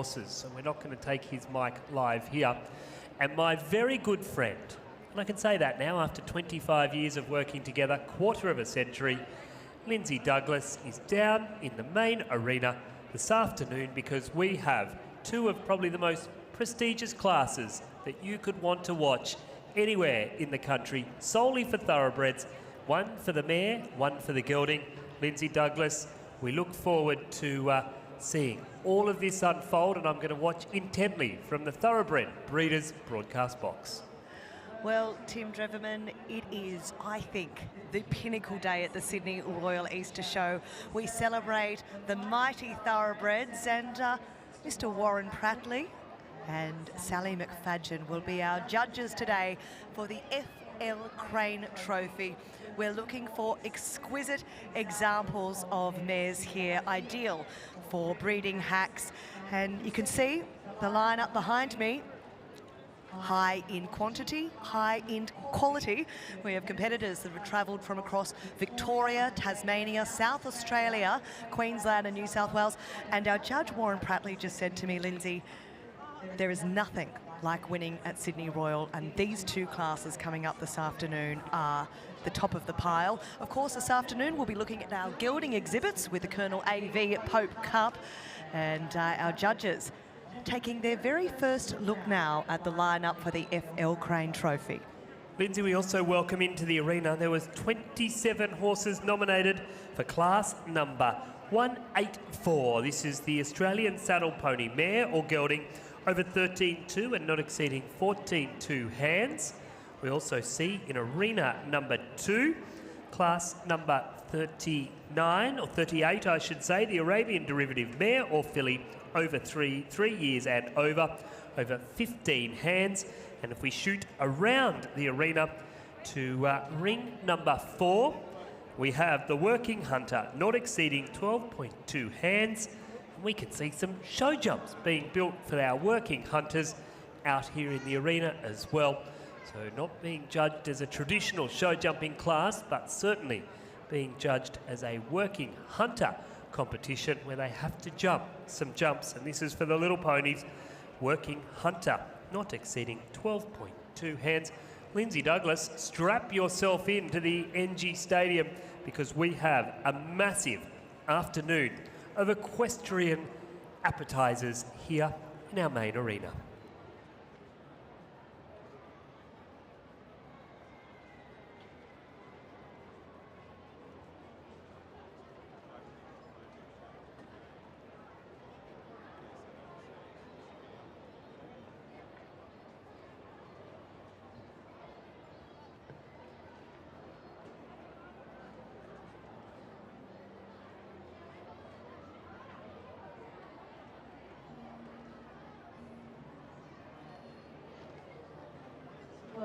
horses, so we're not going to take his mic live here. And my very good friend, and I can say that now after 25 years of working together, quarter of a century, Lindsay Douglas is down in the main arena this afternoon because we have two of probably the most prestigious classes that you could want to watch anywhere in the country, solely for thoroughbreds. One for the mare, one for the gelding. Lindsay Douglas, we look forward to seeing all of this unfold, and I'm going to watch intently from the Thoroughbred Breeders broadcast box. Well, Tim Dreverman, it is, I think, the pinnacle day at the Sydney Royal Easter Show. We celebrate the mighty thoroughbreds, and Mr. Warren Prattley and Sally McFadgen will be our judges today for the FL Crane Trophy. We're looking for exquisite examples of mares here, ideal for breeding hacks. And you can see the lineup behind me. High in quantity, high in quality. We have competitors that have travelled from across Victoria, Tasmania, South Australia, Queensland and New South Wales. And our judge, Warren Prattley, just said to me, Lindsay, there is nothing like winning at Sydney Royal, and these two classes coming up this afternoon are the top of the pile. Of course, this afternoon we'll be looking at our gelding exhibits with the Colonel AV Pope Cup, and our judges taking their very first look now at the lineup for the FL Crane Trophy. Lindsay, we also welcome into the arena. There was 27 horses nominated for class number 184. This is the Australian saddle pony mare or gelding over 13.2 and not exceeding 14.2 hands. We also see in arena number 2, class number 39 or 38, I should say, the Arabian derivative mare or filly over 3 years and over 15 hands. And if we shoot around the arena to ring number 4, we have the Working Hunter not exceeding 12.2 hands. And we can see some show jumps being built for our working hunters out here in the arena as well. So not being judged as a traditional show jumping class, but certainly being judged as a working hunter competition where they have to jump some jumps. And this is for the little ponies, Working Hunter, not exceeding 12.2 hands. Lindsay Douglas, strap yourself into the NG Stadium because we have a massive afternoon of equestrian appetisers here in our main arena.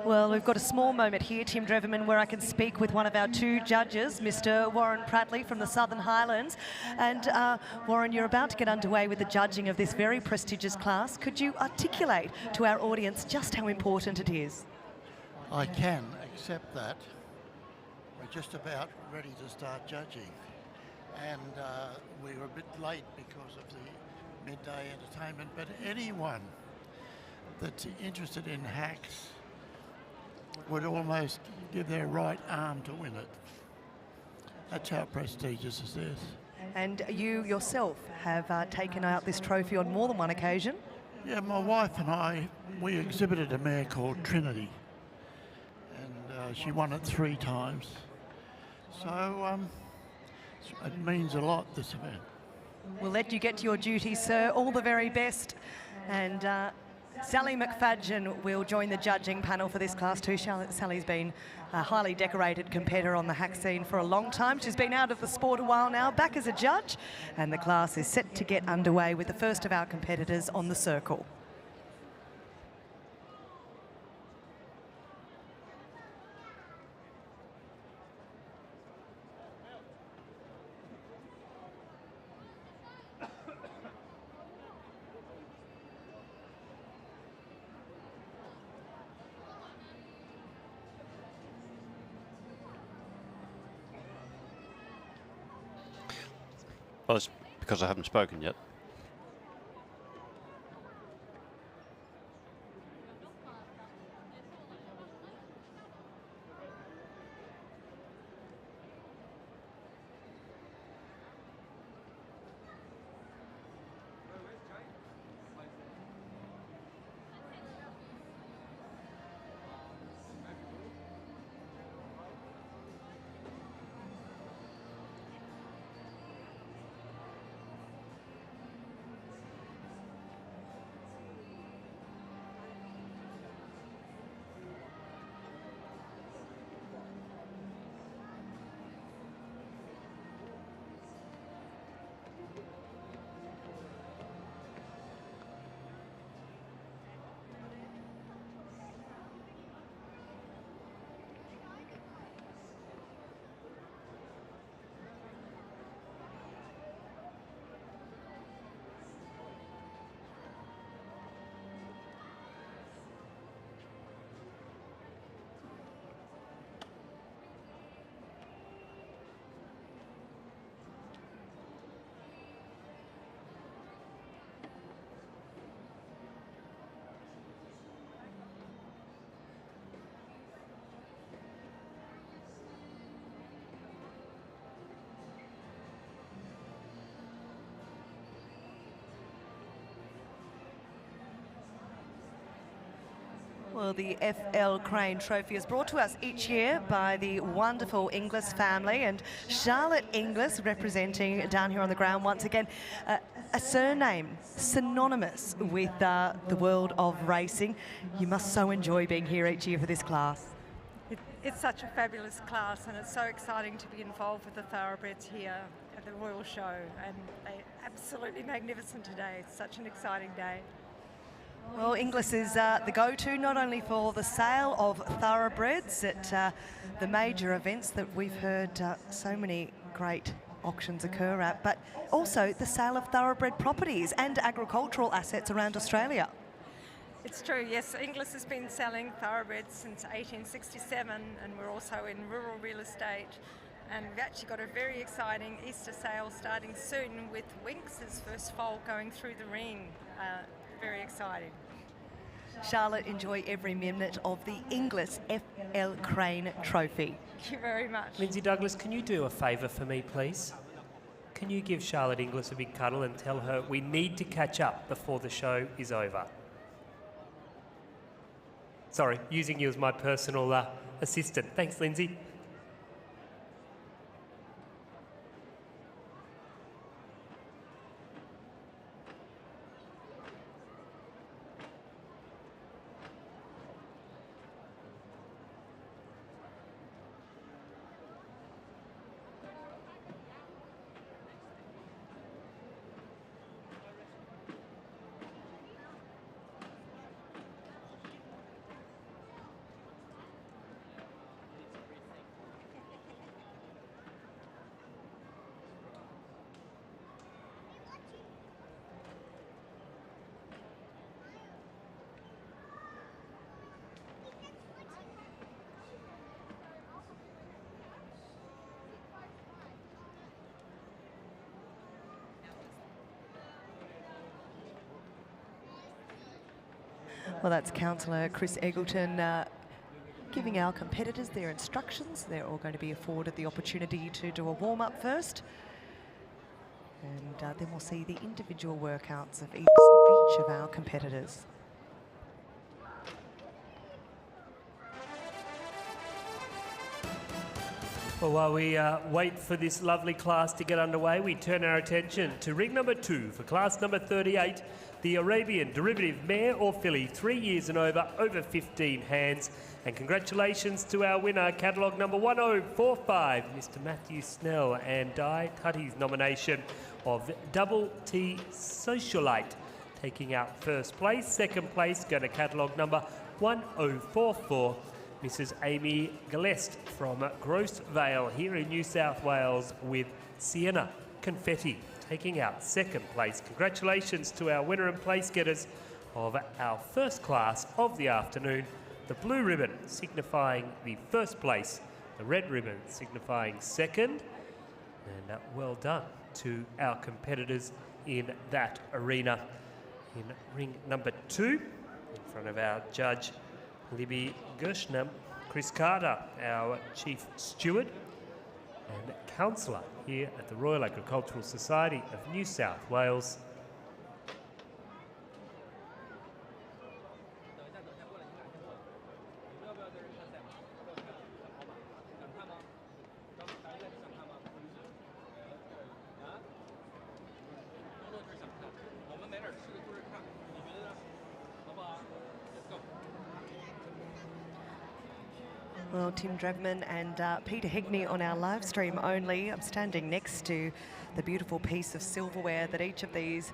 Well, we've got a small moment here, Tim Dreverman, where I can speak with one of our two judges, Mr. Warren Prattley from the Southern Highlands. And Warren, you're about to get underway with the judging of this very prestigious class. Could you articulate to our audience just how important it is? I can, except that we're just about ready to start judging. And we were a bit late because of the midday entertainment, but anyone that's interested in hacks would almost give their right arm to win it. That's how prestigious it is. And you yourself have taken out this trophy on more than one occasion. Yeah, my wife and I, we exhibited a mare called Trinity, and she won it 3 times. So it means a lot, this event. We'll let you get to your duty, sir. All the very best. And Sally McFadgen will join the judging panel for this class too. Sally's been a highly decorated competitor on the hack scene for a long time. She's been out of the sport a while now, back as a judge, and the class is set to get underway with the first of our competitors on the circle. Well, it's because I haven't spoken yet. Well, the FL Crane Trophy is brought to us each year by the wonderful Inglis family, and Charlotte Inglis representing down here on the ground once again. A surname synonymous with the world of racing. You must so enjoy being here each year for this class. It's such a fabulous class, and it's so exciting to be involved with the thoroughbreds here at the Royal Show, and they're absolutely magnificent today. It's such an exciting day. Well, Inglis is the go-to not only for the sale of thoroughbreds at the major events that we've heard so many great auctions occur at, but also the sale of thoroughbred properties and agricultural assets around Australia. It's true, yes. Inglis has been selling thoroughbreds since 1867, and we're also in rural real estate. And we've actually got a very exciting Easter sale starting soon with Winx's first foal going through the ring. Very exciting. Charlotte, enjoy every minute of the Inglis FL Crane Trophy. Thank you very much. Lindsay Douglas, can you do a favour for me, please? Can you give Charlotte Inglis a big cuddle and tell her we need to catch up before the show is over? Sorry, using you as my personal assistant. Thanks, Lindsay. Well, that's Councillor Chris Eggleton giving our competitors their instructions. They're all going to be afforded the opportunity to do a warm-up first. And then we'll see the individual workouts of each of our competitors. Well, while we wait for this lovely class to get underway, we turn our attention to ring number 2 for class number 38, the Arabian Derivative Mare or Filly, 3 years and over 15 hands. And congratulations to our winner, catalogue number 1045, Mr. Matthew Snell, and Di Tutty's nomination of Double T Socialite, taking out first place. Second place go to catalogue number 1044. Mrs. Amy Gillest from Grossvale here in New South Wales with Sienna Confetti taking out second place. Congratulations to our winner and place getters of our first class of the afternoon. The blue ribbon signifying the first place, the red ribbon signifying second. And well done to our competitors in that arena. In ring number 2, in front of our judge, Libby Gershner, Chris Carter, our Chief Steward and Councillor here at the Royal Agricultural Society of New South Wales. Well, Tim Drevman and Peter Hegney on our live stream only. I'm standing next to the beautiful piece of silverware that each of these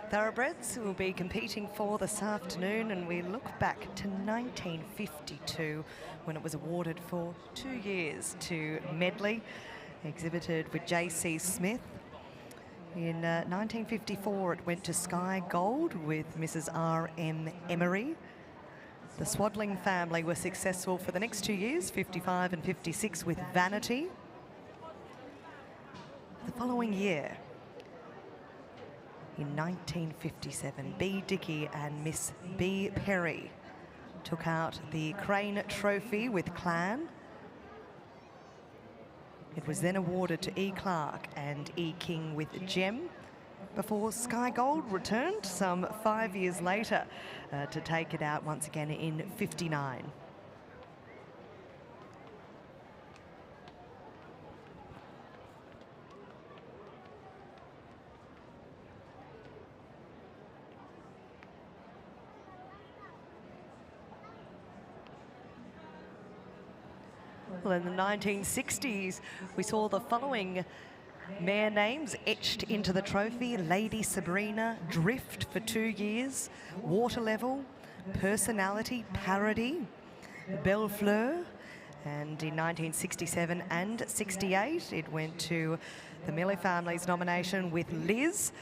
thoroughbreds will be competing for this afternoon, and we look back to 1952 when it was awarded for 2 years to Medley, exhibited with J.C. Smith. In 1954 it went to Sky Gold with Mrs. R.M. Emery. The Swadling family were successful for the next 2 years, 55 and 56, with Vanity. The following year, in 1957, B. Dickey and Miss B. Perry took out the Crane Trophy with Clan. It was then awarded to E. Clark and E. King with Gem. before Sky Gold returned some 5 years later to take it out once again in 59. Well, in the 1960s, we saw the following mare names etched into the trophy: Lady Sabrina, Drift for 2 years, Water Level, Personality, Parody, Belle Fleur, and in 1967 and 68, it went to the Miller family's nomination with Liz,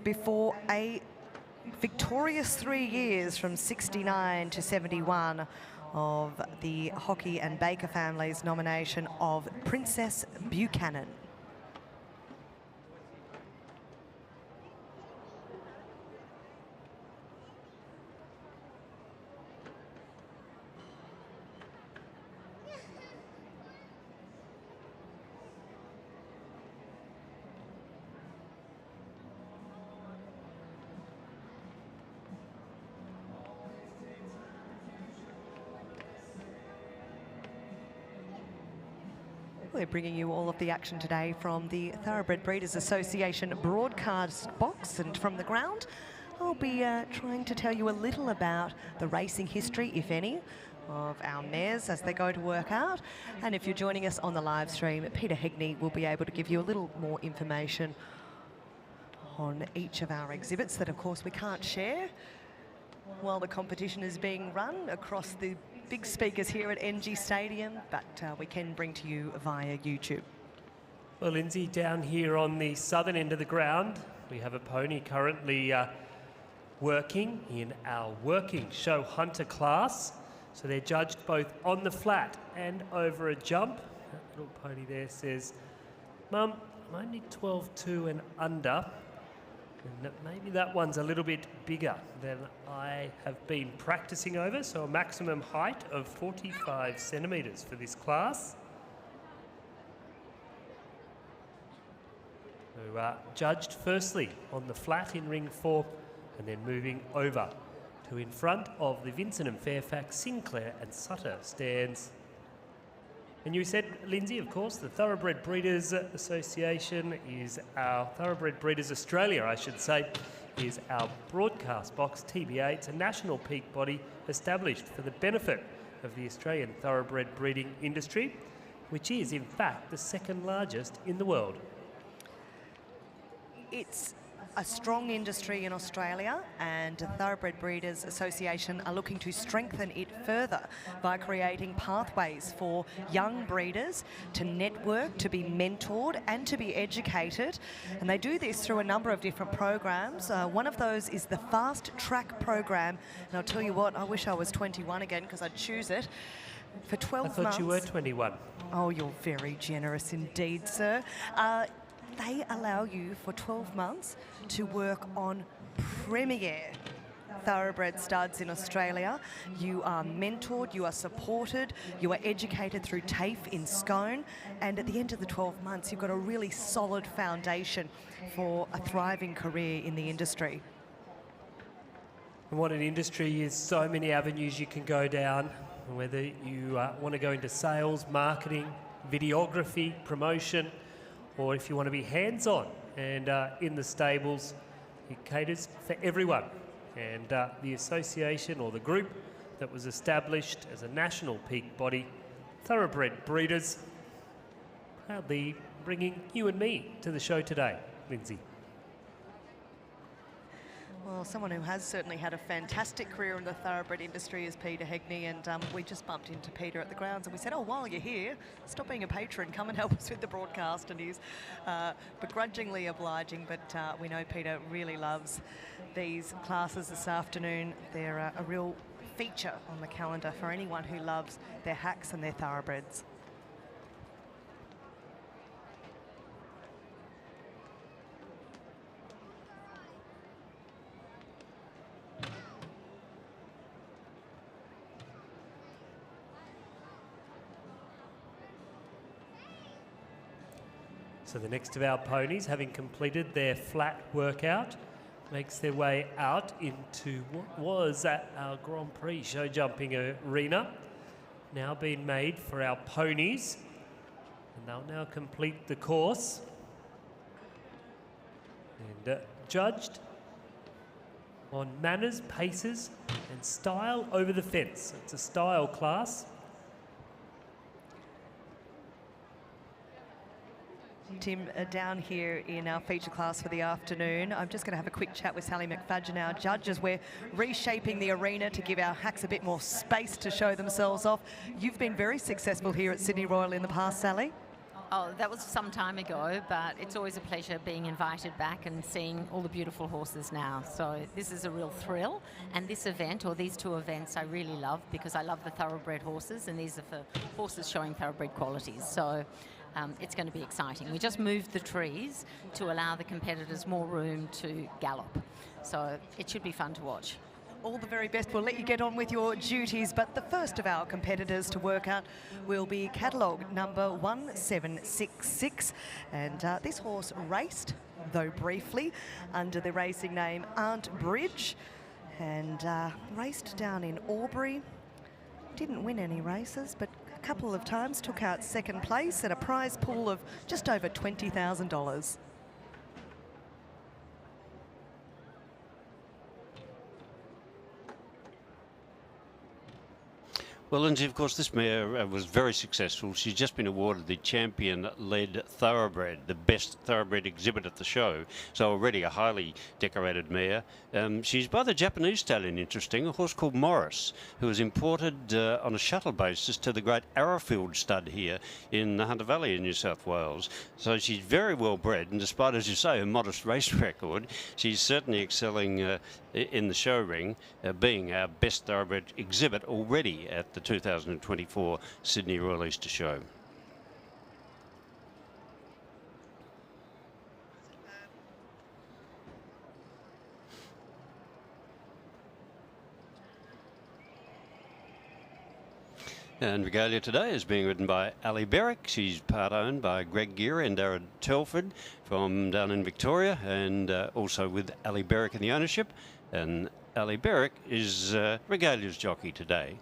before a victorious 3 years from 69 to 71 of the Hockey and Baker family's nomination of Princess Buchanan. We're bringing you all of the action today from the Thoroughbred Breeders Association broadcast box, and from the ground I'll be trying to tell you a little about the racing history, if any, of our mares as they go to work out. And if you're joining us on the live stream, Peter Hegney will be able to give you a little more information on each of our exhibits that of course we can't share while the competition is being run across the big speakers here at NG Stadium, but we can bring to you via YouTube. Well, Lindsay, down here on the southern end of the ground, we have a pony currently working in our working show hunter class. So they're judged both on the flat and over a jump. That little pony there says, "Mum, I'm only 12.2 and under." And maybe that one's a little bit bigger than I have been practicing over, so a maximum height of 45 centimetres for this class. So judged firstly on the flat in ring 4, and then moving over to in front of the Vincent and Fairfax, Sinclair and Sutter stands. And you said, Lindsay, of course, the Thoroughbred Breeders Association is our Thoroughbred Breeders Australia, I should say, is our broadcast box, TBA. It's a national peak body established for the benefit of the Australian thoroughbred breeding industry, which is, in fact, the second largest in the world. It's a strong industry in Australia, and the Thoroughbred Breeders Association are looking to strengthen it further by creating pathways for young breeders to network, to be mentored and to be educated. And they do this through a number of different programs. One of those is the Fast Track program. And I'll tell you what, I wish I was 21 again because I'd choose it. For 12 months. I thought you were 21. Oh, you're very generous indeed, sir. They allow you for 12 months to work on premier thoroughbred studs in Australia. You are mentored, you are supported, you are educated through TAFE in Scone, and at the end of the 12 months you've got a really solid foundation for a thriving career in the industry. And what an industry is, so many avenues you can go down, whether you want to go into sales, marketing, videography, promotion, or if you want to be hands-on and in the stables, it caters for everyone. And the association, or the group that was established as a national peak body, Thoroughbred Breeders, proudly bringing you and me to the show today, Lindsay. Well, someone who has certainly had a fantastic career in the thoroughbred industry is Peter Hegney, and we just bumped into Peter at the grounds and we said, oh, while you're here, stop being a patron, come and help us with the broadcast. And he's begrudgingly obliging, but we know Peter really loves these classes this afternoon. They're a real feature on the calendar for anyone who loves their hacks and their thoroughbreds. So the next of our ponies, having completed their flat workout, makes their way out into what was at our Grand Prix show jumping arena, now being made for our ponies, and they'll now complete the course and judged on manners, paces and style over the fence. It's a style class. Tim, down here in our feature class for the afternoon, I'm just going to have a quick chat with Sally McFadgen, our judge, as we're reshaping the arena to give our hacks a bit more space to show themselves off. You've been very successful here at Sydney Royal in the past, Sally. Oh, that was some time ago, but it's always a pleasure being invited back and seeing all the beautiful horses now. So this is a real thrill, and this event, or these two events, I really love because I love the thoroughbred horses, and these are for horses showing thoroughbred qualities. So it's going to be exciting. We just moved the trees to allow the competitors more room to gallop. So it should be fun to watch. All the very best. We'll let you get on with your duties, but the first of our competitors to work out will be catalogue number 1766. And this horse raced, though briefly, under the racing name Aunt Bridge, and raced down in Albury. Didn't win any races, but a couple of times took out second place at a prize pool of just over $20,000. Well, Lindsay, of course, this mare was very successful. She's just been awarded the champion-led thoroughbred, the best thoroughbred exhibit at the show. So already a highly decorated mare. She's by the Japanese stallion, interesting, a horse called Morris, who was imported on a shuttle basis to the great Arrowfield stud here in the Hunter Valley in New South Wales. So she's very well bred, and despite, as you say, a modest race record, she's certainly excelling in the show ring, being our best thoroughbred exhibit already at the 2024 Sydney Royal Easter Show. And Regalia today is being ridden by Ali Berwick. She's part owned by Greg Gear and Darren Telford from down in Victoria, and also with Ali Berwick in the ownership. And Ali Berwick is Regalia's jockey today.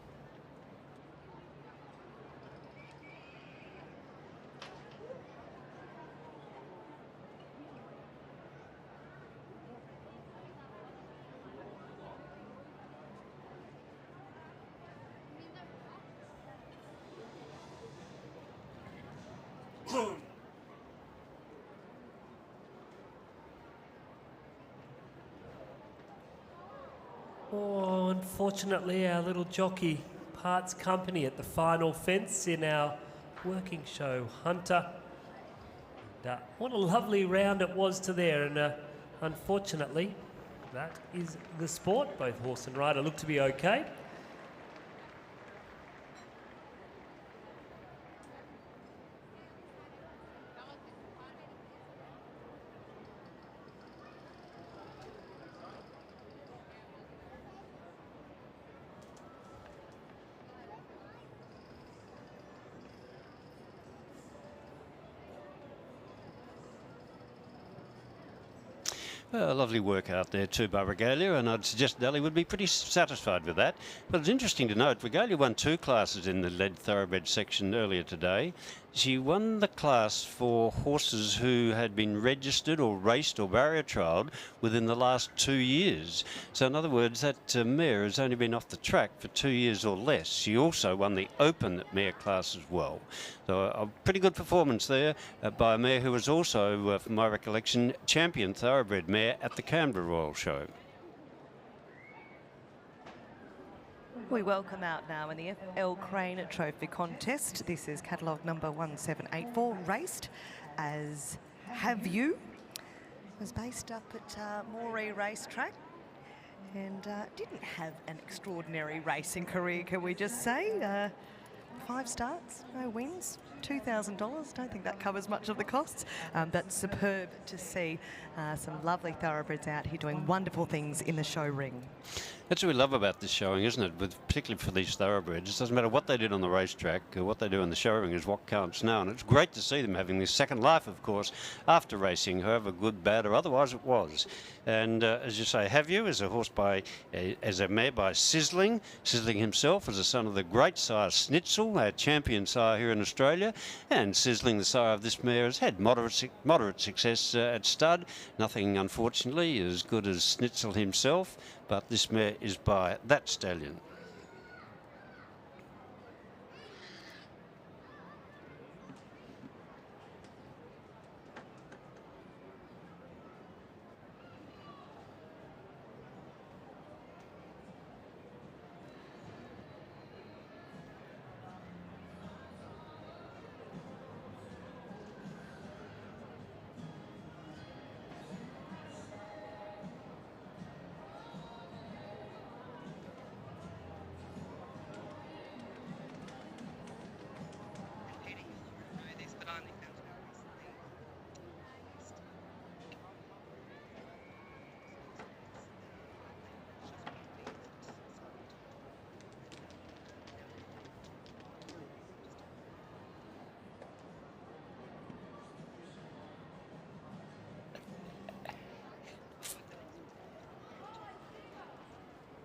Oh, unfortunately, our little jockey parts company at the final fence in our working show, Hunter. And, what a lovely round it was to there, and unfortunately, that is the sport. Both horse and rider look to be okay. Well, a lovely work out there too by Regalia, and I'd suggest Dally would be pretty satisfied with that. But it's interesting to note, Regalia won 2 classes in the lead thoroughbred section earlier today. She won the class for horses who had been registered or raced or barrier trialled within the last 2 years. So in other words, that mare has only been off the track for 2 years or less. She also won the open mare class as well. So a pretty good performance there by a mare who was also, from my recollection, champion thoroughbred mare at the Canberra Royal Show. We welcome out now in the FL Crane Trophy contest. This is catalogue number 1784, raced as Have You. It was based up at Mare racetrack and didn't have an extraordinary racing career, can we just say. 5 starts, no wins, $2,000. Don't think that covers much of the costs. But superb to see some lovely thoroughbreds out here doing wonderful things in the show ring. That's what we love about this showing, isn't it? Particularly for these thoroughbreds. It doesn't matter what they did on the racetrack, or what they do in the show ring is what counts now. And it's great to see them having this second life, of course, after racing, however good, bad, or otherwise it was. And as you say, Have You is a horse as a mare by Sizzling. Sizzling himself is the son of the great sire Snitzel, our champion sire here in Australia. And Sizzling, the sire of this mare, has had moderate success at stud. Nothing, unfortunately, as good as Snitzel himself. But this mare is by that stallion.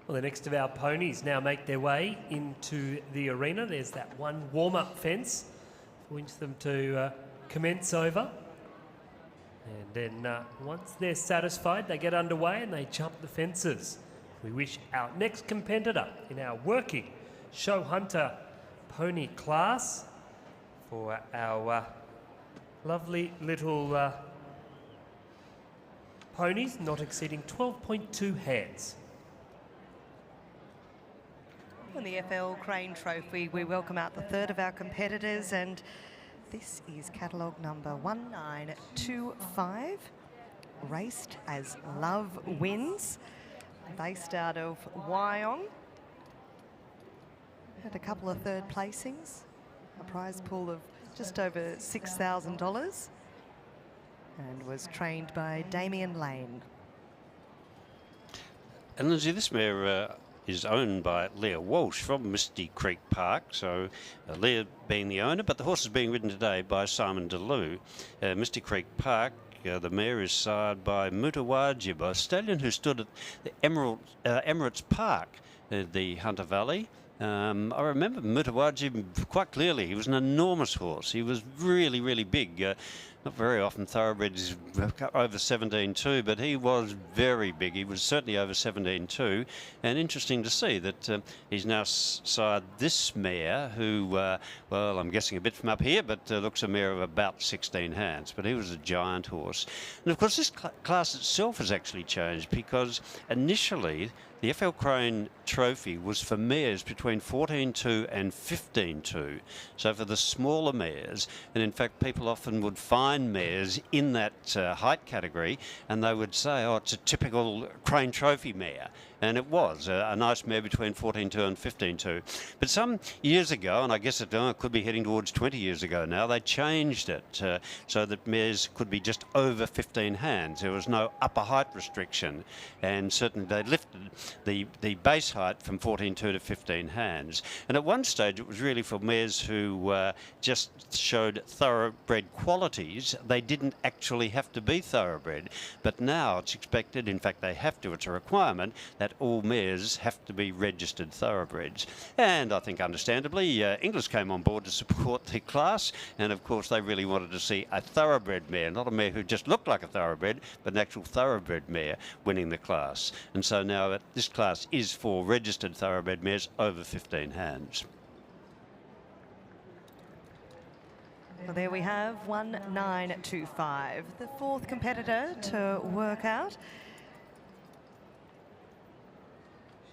Well, the next of our ponies now make their way into the arena. There's that one warm-up fence for them to commence over. And then once they're satisfied, they get underway and they jump the fences. We wish our next competitor in our working show hunter pony class for our lovely little ponies not exceeding 12.2 hands. In the FL Crane Trophy, we welcome out the third of our competitors, and this is catalogue number 1925, raced as Love Wins, based out of Wyong. Had a couple of third placings, a prize pool of just over $6,000, and was trained by Damien Lane. And Lindsay, this mare is owned by Leah Walsh from Misty Creek Park. So Leah being the owner, but the horse is being ridden today by Simon DeLue. Misty Creek Park, the mare is sired by Mutawajib, a stallion who stood at the Emirates Park, the Hunter Valley. I remember Mutawajib quite clearly. He was an enormous horse. He was really, really big. Not very often thoroughbreds over 17.2, but he was very big. He was certainly over 17.2, and interesting to see that he's now sired this mare who, well, I'm guessing a bit from up here, but looks a mare of about 16 hands, but he was a giant horse. And of course this class itself has actually changed, because initially the FL Crane Trophy was for mares between 14.2 and 15.2, so for the smaller mares. And in fact, people often would find mares in that height category, and they would say, oh, it's a typical Crane Trophy mare. And it was a nice mare between 14.2 and 15.2. But some years ago, and I guess it could be heading towards 20 years ago now, they changed it so that mares could be just over 15 hands. There was no upper height restriction, and certainly they lifted the base height from 14.2 to 15 hands. And at one stage it was really for mares who just showed thoroughbred qualities. They didn't actually have to be thoroughbred, but now it's expected, in fact they have to, it's a requirement, that all mares have to be registered thoroughbreds. And I think understandably Inglis came on board to support the class, and of course they really wanted to see a thoroughbred mare, not a mare who just looked like a thoroughbred, but an actual thoroughbred mare winning the class. And so now this class is for registered thoroughbred mares over 15 hands. Well, there we have 1925, the fourth competitor to work out.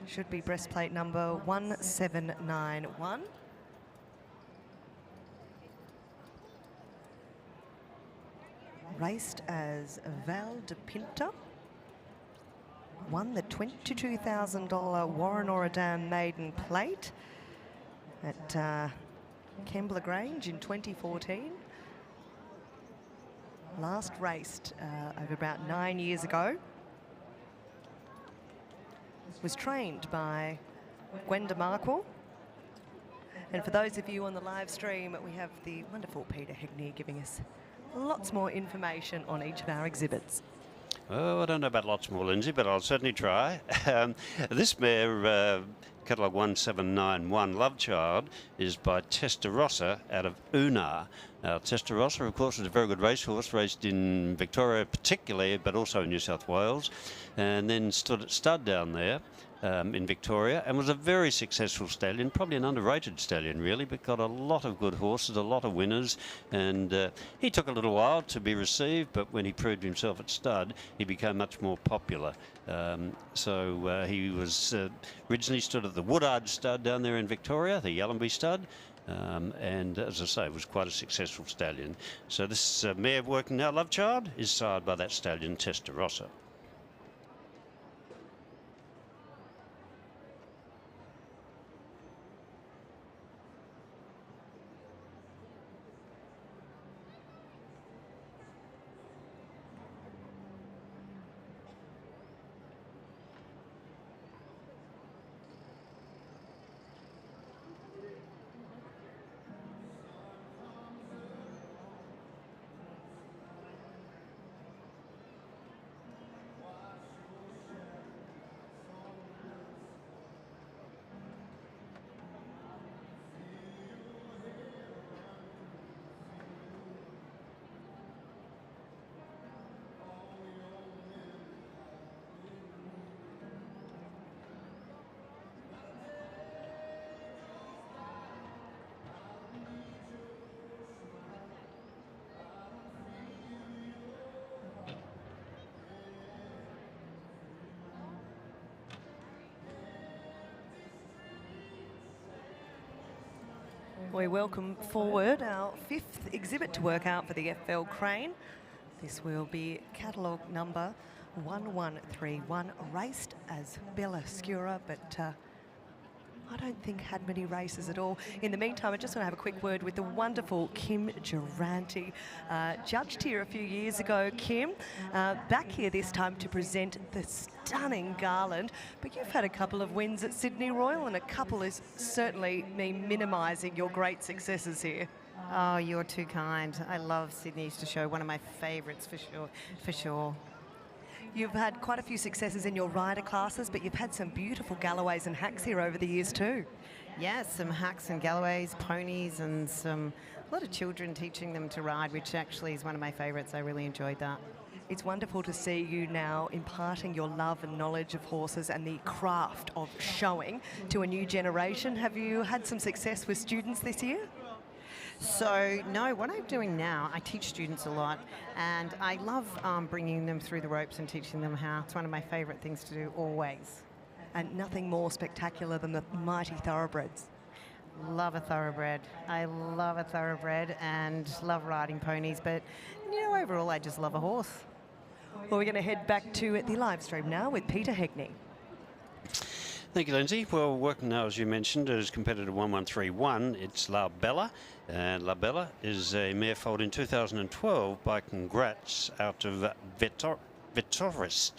Should be breastplate number 1791. Raced as Val de Pinta. Won the $22,000 Warren Oradan Maiden Plate at Kembla Grange in 2014. Last raced over about 9 years ago. Was trained by Gwenda Markwell. And for those of you on the live stream, we have the wonderful Peter Hegney giving us lots more information on each of our exhibits. Oh, I don't know about lots more, Lindsay, but I'll certainly try. This mare, catalogue 1791, Love Child, is by Testarossa out of Una. Now, Testarossa, of course, is a very good racehorse, raced in Victoria particularly, but also in New South Wales, and then stood at stud down there. In Victoria, and was a very successful stallion, probably an underrated stallion really, but got a lot of good horses, a lot of winners, and he took a little while to be received, but when he proved himself at stud, he became much more popular. So he was originally stood at the Woodard stud down there in Victoria, the Yallumbee stud, and as I say, was quite a successful stallion. So this mare working now, Love Child, is sired by that stallion, Testarossa. We welcome forward our 5th exhibit to work out for the FL Crane. This will be catalogue number 1131, raced as Bella Scura, but I don't think had many races at all. In the meantime, I just want to have a quick word with the wonderful Kim Durante. Judged here a few years ago, Kim. Back here this time to present the stunning Garland. But you've had a couple of wins at Sydney Royal, and a couple is certainly me minimising your great successes here. Oh, you're too kind. I love Sydney Easter Show, one of my favourites for sure. You've had quite a few successes in your rider classes, but you've had some beautiful Galloways and hacks here over the years too. Yeah, some hacks and Galloways, ponies, and a lot of children teaching them to ride, which actually is one of my favourites. I really enjoyed that. It's wonderful to see you now imparting your love and knowledge of horses and the craft of showing to a new generation. Have you had some success with students this year? So, no, what I'm doing now, I teach students a lot, and I love bringing them through the ropes and teaching them how. It's one of my favourite things to do, always. And nothing more spectacular than the mighty thoroughbreds. Love a thoroughbred. I love a thoroughbred and love riding ponies, but, you know, overall, I just love a horse. Well, we're going to head back to the live stream now with Peter Hegney. Thank you, Lindsay. Well, working now, as you mentioned, is competitor 1131. It's La Bella, and La Bella is a mare foaled in 2012 by Congrats out of Vitoris.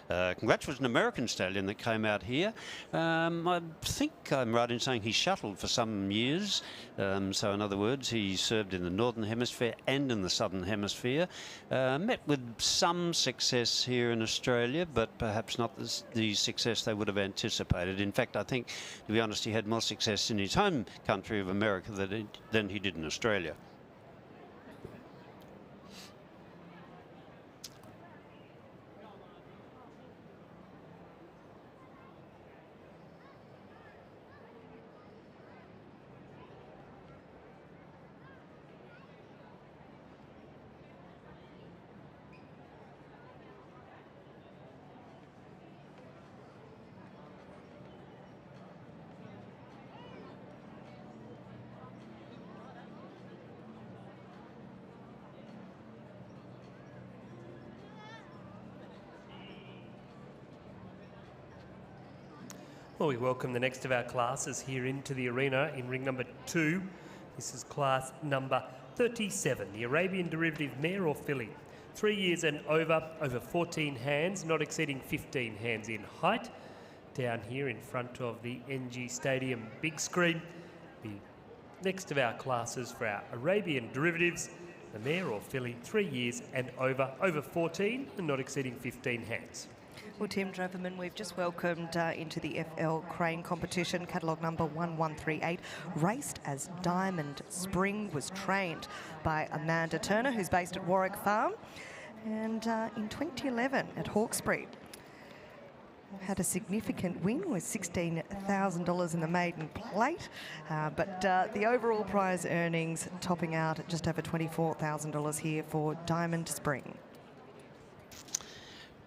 Congrats was an American stallion that came out here. I think I'm right in saying he shuttled for some years. So in other words, he served in the Northern Hemisphere and in the Southern Hemisphere. Met with some success here in Australia, but perhaps not the success they would have anticipated. In fact, I think, to be honest, he had more success in his home country of America than he did in Australia. Well, we welcome the next of our classes here into the arena in ring number 2. This is class number 37, the Arabian derivative mare or filly. 3 years and over 14 hands, not exceeding 15 hands in height. Down here in front of the NG Stadium big screen. The next of our classes for our Arabian derivatives, the mare or filly, 3 years and over 14 and not exceeding 15 hands. Well, Tim Dreverman, we've just welcomed into the FL Crane competition, catalogue number 1138, raced as Diamond Spring, was trained by Amanda Turner, who's based at Warwick Farm, and in 2011 at Hawkesbury. Had a significant win with $16,000 in the maiden plate, but the overall prize earnings topping out at just over $24,000 here for Diamond Spring.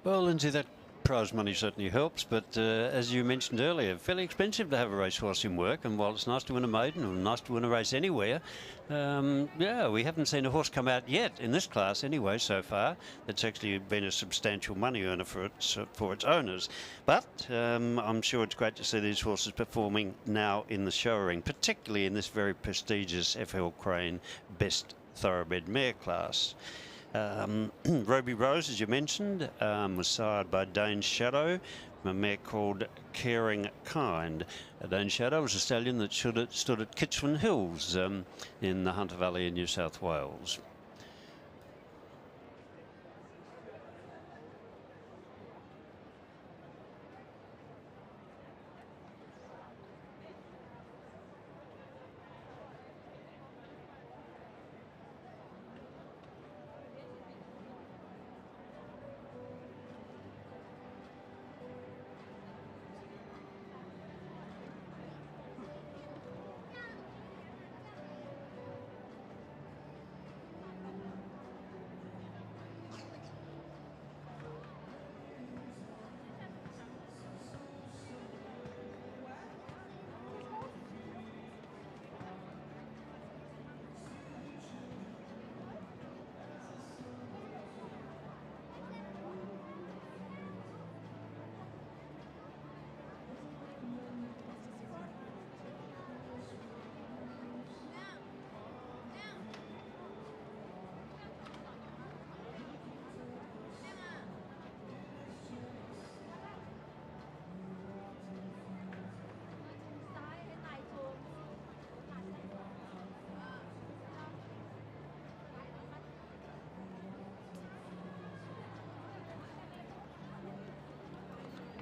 Well, Lindsay, that prize money certainly helps, but as you mentioned earlier, fairly expensive to have a racehorse in work, and while it's nice to win a maiden or nice to win a race anywhere, yeah, we haven't seen a horse come out yet in this class anyway so far that's actually been a substantial money earner for its owners. But I'm sure it's great to see these horses performing now in the show ring, particularly in this very prestigious FL Crane Best Thoroughbred Mare class. Ruby Rose, as you mentioned, was sired by Dane Shadow, a mare called Caring Kind. Dane Shadow was a stallion that stood at Kitchwin Hills in the Hunter Valley in New South Wales.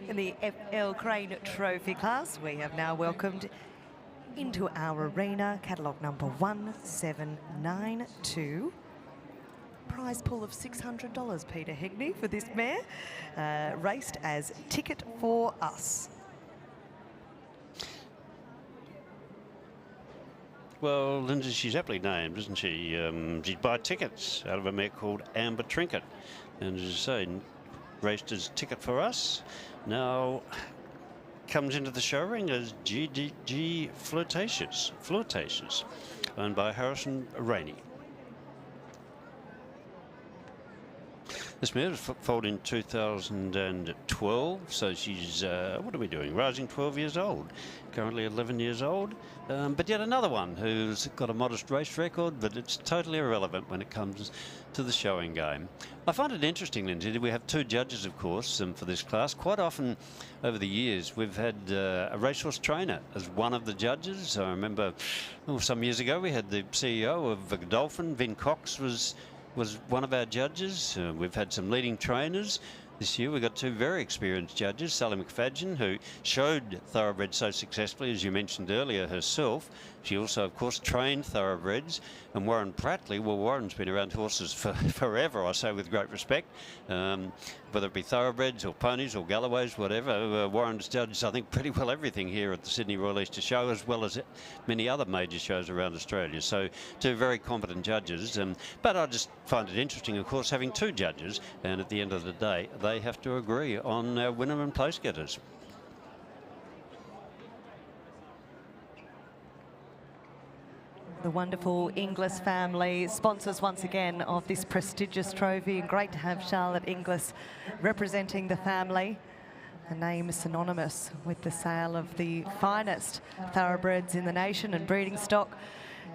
In the FL Crane Trophy class, we have now welcomed into our arena catalogue number 1792. Prize pool of $600, Peter Hegney, for this mare, raced as Ticket for Us. Well, Lindsay, she's aptly named, isn't she? She'd buy tickets out of a mare called Amber Trinket. And as you say, raced as Ticket for Us. Now comes into the show ring as GDG Flirtatious, owned by Harrison Rainey. This mare was foaled in 2012, so she's, what are we doing, rising 12 years old, currently 11 years old, but yet another one who's got a modest race record, but it's totally irrelevant when it comes to the showing game. I find it interesting, Lindsay, we have two judges, of course, for this class. Quite often over the years, we've had a racehorse trainer as one of the judges. I remember some years ago, we had the CEO of Godolphin, Vin Cox, was one of our judges. We've had some leading trainers. This year we've got two very experienced judges, Sally McFadden, who showed thoroughbreds so successfully, as you mentioned earlier, herself. She also, of course, trained thoroughbreds. And Warren Prattley, well, Warren's been around horses for forever, I say with great respect. Whether it be thoroughbreds or ponies or Galloways, whatever, Warren's judged, I think, pretty well everything here at the Sydney Royal Easter Show, as well as many other major shows around Australia. So two very competent judges. But I just find it interesting, of course, having two judges, and at the end of the day, they have to agree on our winner and place getters. The wonderful Inglis family, sponsors once again of this prestigious trophy, and great to have Charlotte Inglis representing the family. A name synonymous with the sale of the finest thoroughbreds in the nation and breeding stock.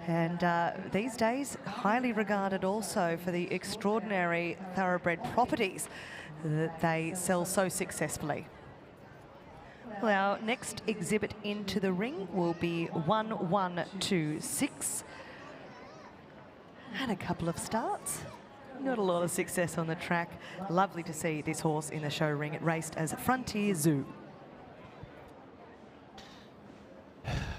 And these days, highly regarded also for the extraordinary thoroughbred properties that they sell so successfully. Well, our next exhibit into the ring will be 1126. Had a couple of starts. Not a lot of success on the track. Lovely to see this horse in the show ring. It raced as Frontier Zoo.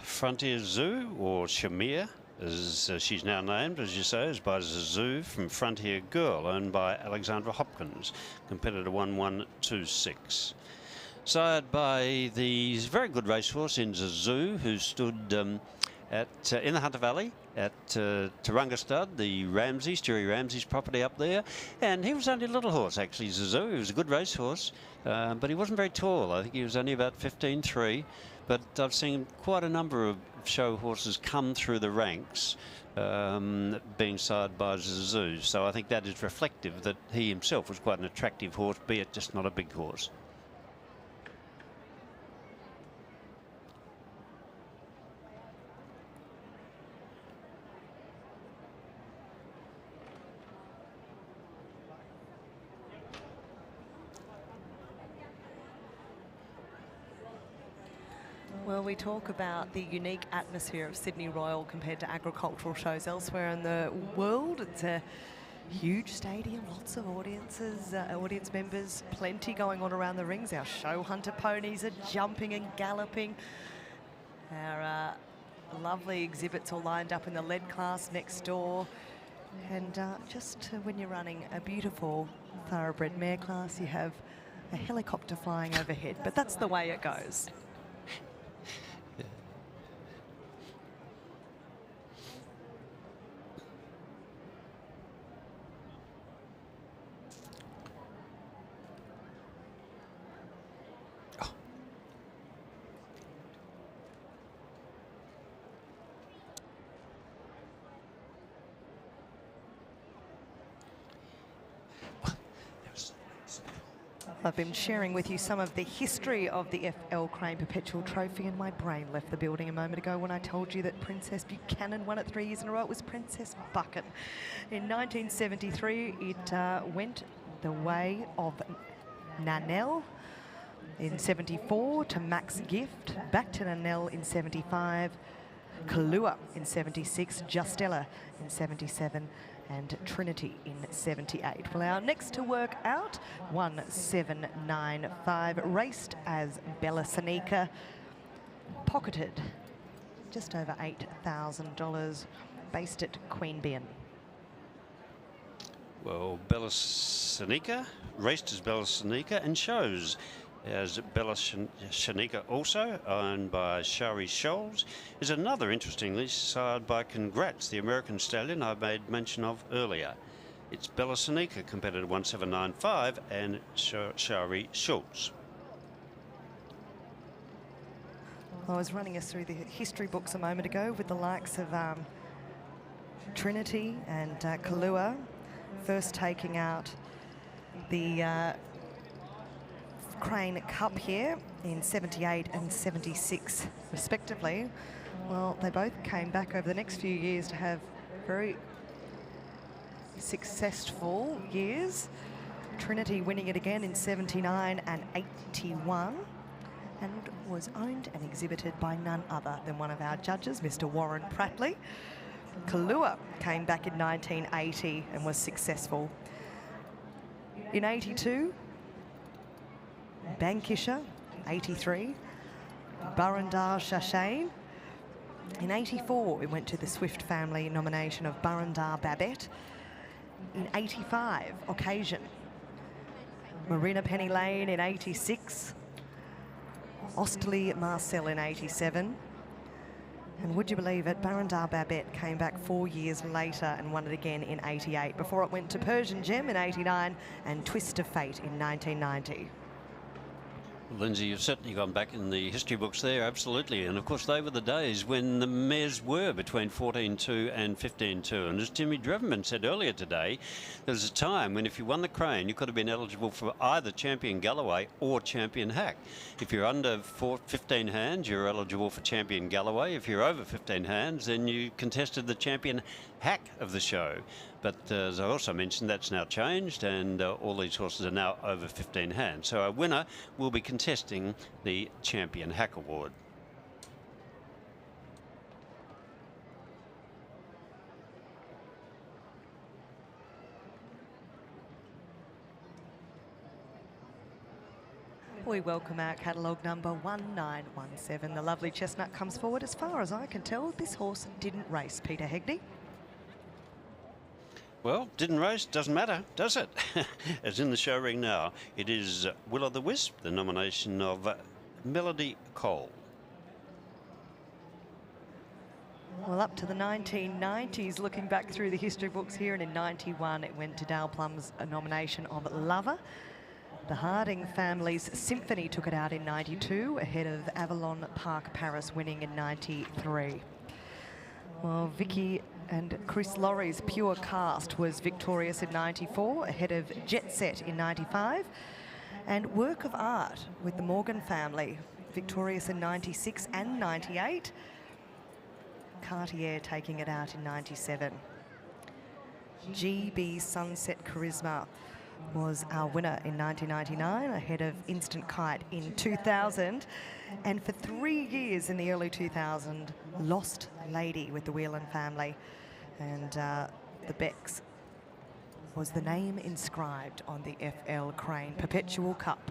Frontier Zoo, or Shamir, as she's now named, as you say, is by Zoo from Frontier Girl, owned by Alexandra Hopkins, competitor 1126. Sired by the very good racehorse in Zoo, who stood in the Hunter Valley at Turunga Stud, the Stewie Ramsey's property up there. And he was only a little horse, actually, Zoo. He was a good racehorse, but he wasn't very tall. I think he was only about 15.3. But I've seen quite a number of show horses come through the ranks being sired by Zoo. So I think that is reflective that he himself was quite an attractive horse, be it just not a big horse. Well, we talk about the unique atmosphere of Sydney Royal compared to agricultural shows elsewhere in the world. It's a huge stadium, lots of audiences, audience members, plenty going on around the rings. Our show hunter ponies are jumping and galloping. Our lovely exhibits all lined up in the lead class next door. And just when you're running a beautiful thoroughbred mare class, you have a helicopter flying overhead, but that's the way it goes. I've been sharing with you some of the history of the FL Crane Perpetual Trophy, and my brain left the building a moment ago when I told you that Princess Buchanan won it 3 years in a row. It was Princess Bucket. In 1973, it went the way of Nanelle. In 74, to Max Gift. Back to Nanelle in 75. Kahlua in 76. Justella in 77. And Trinity in 78. Well, our next to work out, 1795, raced as Bella Seneca, pocketed just over $8,000, based at Queanbeyan. Well, Bella Seneca, raced as Bella Seneca, and shows as Bella Seneca, also owned by Shari Scholes, is another interestingly sired by Congrats, the American stallion I made mention of earlier. It's Bella Seneca, competitor 1795, and Shari Schultz. I was running us through the history books a moment ago with the likes of Trinity and Kahlua, first taking out the Crane Cup here in 78 and 76 respectively. Well, they both came back over the next few years to have very successful years. Trinity winning it again in 79 and 81, and was owned and exhibited by none other than one of our judges, Mr. Warren Pratley. Kahlua came back in 1980 and was successful. In 82, Bankisher, 83, Burrendar Shashane. In 84, we went to the Swift family nomination of Burrendar Babette. In 85, Occasion. Marina Penny Lane in 86. Osterley Marcel in 87. And would you believe it, Burrendar Babette came back 4 years later and won it again in 88, before it went to Persian Gem in 89 and Twist of Fate in 1990. Lindsay, you've certainly gone back in the history books there, absolutely. And of course, they were the days when the mares were between 14-2 and 15-2. And as Jimmy Dreverman said earlier today, there was a time when if you won the Crane, you could have been eligible for either Champion Galloway or Champion Hack. If you're under 15 hands, you're eligible for Champion Galloway. If you're over 15 hands, then you contested the Champion Hack of the show. But as I also mentioned, that's now changed, and all these horses are now over 15 hands. So our winner will be contesting the Champion Hack Award. We welcome our catalogue number 1917. The lovely chestnut comes forward. As far as I can tell, this horse didn't race, Peter Hegney. Well, didn't race, doesn't matter, does it? As in the show ring now, it is Will o' the Wisp, the nomination of Melody Cole. Well, up to the 1990s, looking back through the history books here, and in 91 it went to Dale Plum's nomination of Lover. The Harding family's Symphony took it out in 92, ahead of Avalon Park Paris winning in 93. Well, Vicky and Chris Laurie's Pure Cast was victorious in 94, ahead of Jet Set in 95. And Work of Art with the Morgan family, victorious in 96 and 98. Cartier taking it out in 97. GB Sunset Charisma was our winner in 1999, ahead of Instant Kite in 2000. And for 3 years in the early 2000s, Lost Lady with the Whelan family. And the Becks was the name inscribed on the FL Crane Perpetual Cup.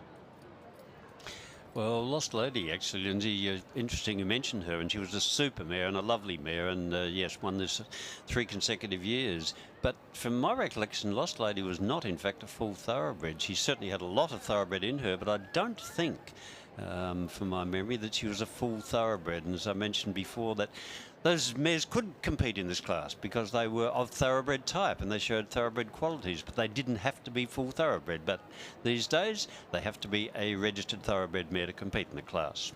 Well, Lost Lady, actually, Lindsay, interesting you mentioned her, and she was a super mare and a lovely mare, and yes, won this 3 consecutive years. But from my recollection, Lost Lady was not, in fact, a full thoroughbred. She certainly had a lot of thoroughbred in her, but I don't think, from my memory, that she was a full thoroughbred. And as I mentioned before, that those mares could compete in this class because they were of thoroughbred type and they showed thoroughbred qualities, but they didn't have to be full thoroughbred. But these days, they have to be a registered thoroughbred mare to compete in the class.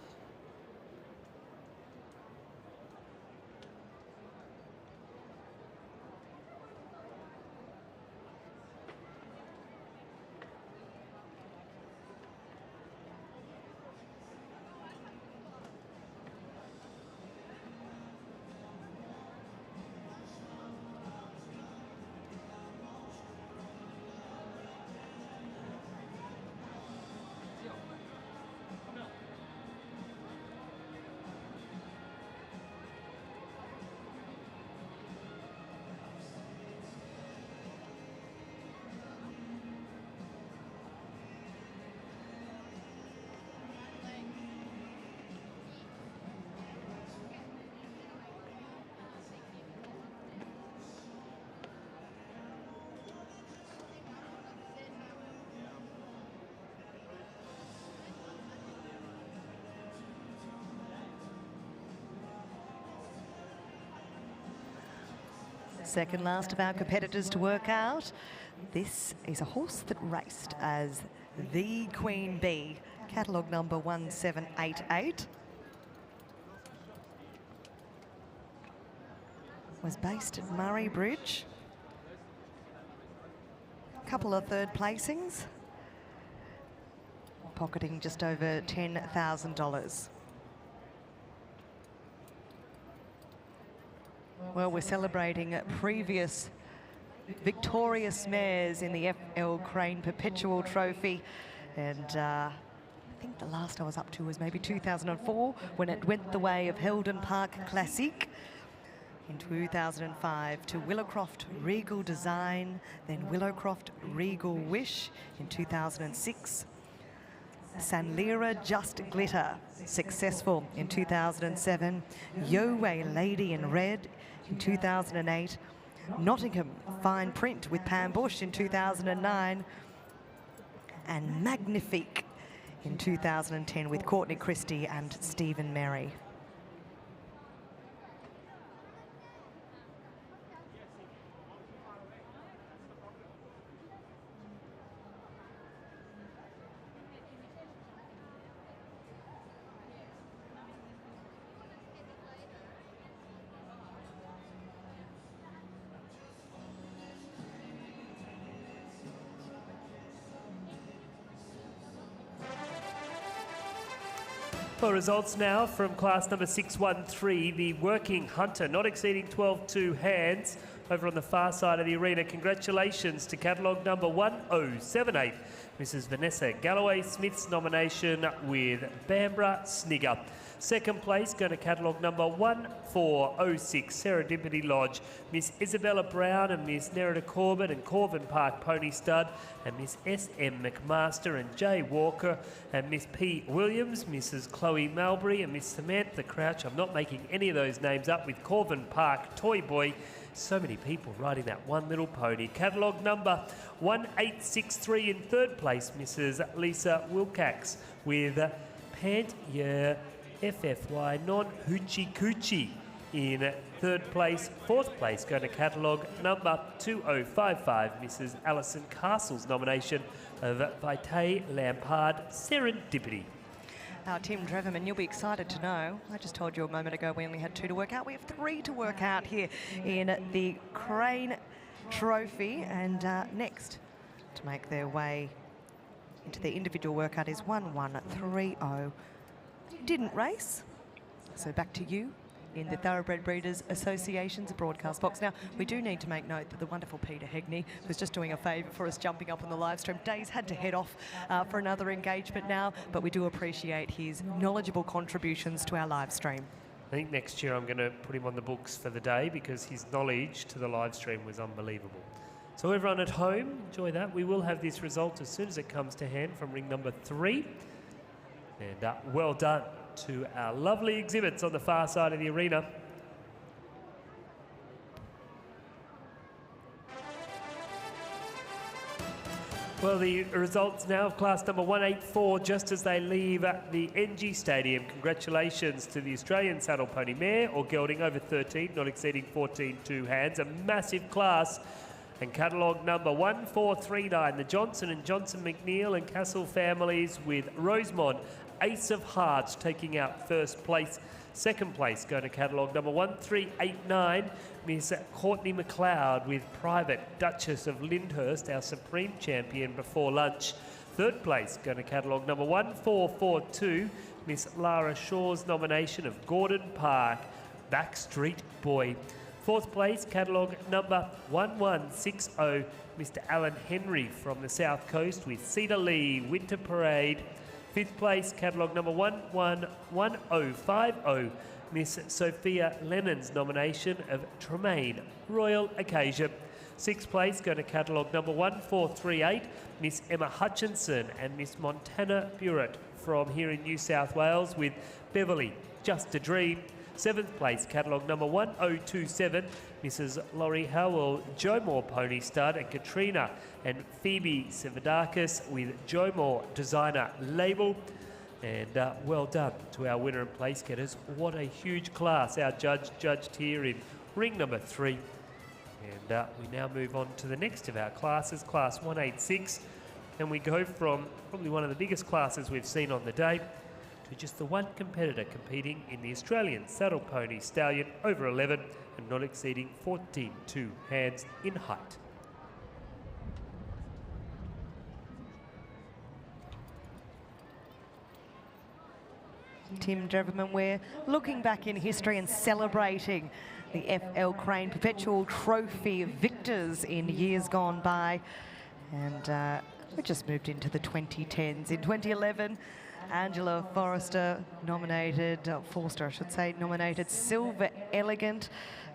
Second last of our competitors to work out. This is a horse that raced as the Queen Bee, catalogue number 1788. Was based at Mare Bridge. A couple of third placings. Pocketing just over $10,000. Well, we're celebrating previous victorious mares in the FL Crane Perpetual Trophy. And I think the last I was up to was maybe 2004 when it went the way of Heldon Park Classic. In 2005 to Willowcroft Regal Design, then Willowcroft Regal Wish in 2006. Sanlira Just Glitter, successful in 2007. Yoway Lady in Red in 2008. Nottingham Fine Print with Pam Bush in 2009. And Magnifique in 2010 with Courtney Christie and Stephen Merry. Well, results now from class number 613, the Working Hunter, not exceeding 12 hands, over on the far side of the arena. Congratulations to catalogue number 1078, Mrs. Vanessa Galloway-Smith's nomination with Bambra Snigger. Second place, going to catalogue number 1406, Serendipity Lodge, Miss Isabella Brown and Miss Nerida Corbett and Corvin Park Pony Stud, and Miss S.M. McMaster and Jay Walker, and Miss P. Williams, Mrs. Chloe Malbury and Miss Samantha Crouch. I'm not making any of those names up, with Corvin Park Toy Boy. So many people riding that one little pony. Catalogue number 1863 in third place, Mrs. Lisa Wilcox with Pant Year FFY Non-Hoochie Coochie in third place. Fourth place going to catalogue number 2055, Mrs. Alison Castle's nomination of Vitae Lampard Serendipity. Now, Tim Dreverman, you'll be excited to know, I just told you a moment ago we only had 2 to work out. We have 3 to work out here in the Crane Trophy. And next to make their way into their individual workout is 1130. Didn't race, so back to you in the Thoroughbred Breeders Association's broadcast box. Now, we do need to make note that the wonderful Peter Hegney was just doing a favour for us, jumping up on the live stream. Dave's had to head off for another engagement now, but we do appreciate his knowledgeable contributions to our live stream. I think next year I'm going to put him on the books for the day, because his knowledge to the live stream was unbelievable. So everyone at home, enjoy that. We will have this result as soon as it comes to hand from ring number 3. And well done to our lovely exhibits on the far side of the arena. Well, the results now of class number 184, just as they leave the NG Stadium. Congratulations to the Australian Saddle Pony Mare or Gelding over 13, not exceeding 14 hands. A massive class. And catalogue number 1439, the Johnson & Johnson McNeil and Castle families with Rosemont Ace of Hearts taking out first place. Second place going to catalogue number 1389, Miss Courtney McLeod with Private Duchess of Lyndhurst, our supreme champion before lunch. Third place going to catalogue number 1442, Miss Lara Shaw's nomination of Gordon Park, Backstreet Boy. Fourth place, catalogue number 1160, Mr. Alan Henry from the South Coast with Cedar Lee, Winter Parade. Fifth place, catalogue number 111050, Miss Sophia Lennon's nomination of Tremaine, Royal Occasion. Sixth place, going to catalogue number 1438, Miss Emma Hutchinson and Miss Montana Burett from here in New South Wales with Beverly, Just a Dream. Seventh place, catalogue number 1027, Mrs. Laurie Howell, Joe Moore Pony Stud, and Katrina and Phoebe Sevadakis with Joe Moore Designer Label. And well done to our winner and place getters. What a huge class our judge judged here in ring number 3. And we now move on to the next of our classes, class 186. And we go from probably one of the biggest classes we've seen on the day to just the one competitor competing in the Australian Saddle Pony Stallion over 11 and not exceeding 14 hands in height. Tim Dreverman, we're looking back in history and celebrating the FL Crane Perpetual Trophy victors in years gone by. And we just moved into the 2010s. In 2011, Angela Forster nominated Silver Elegant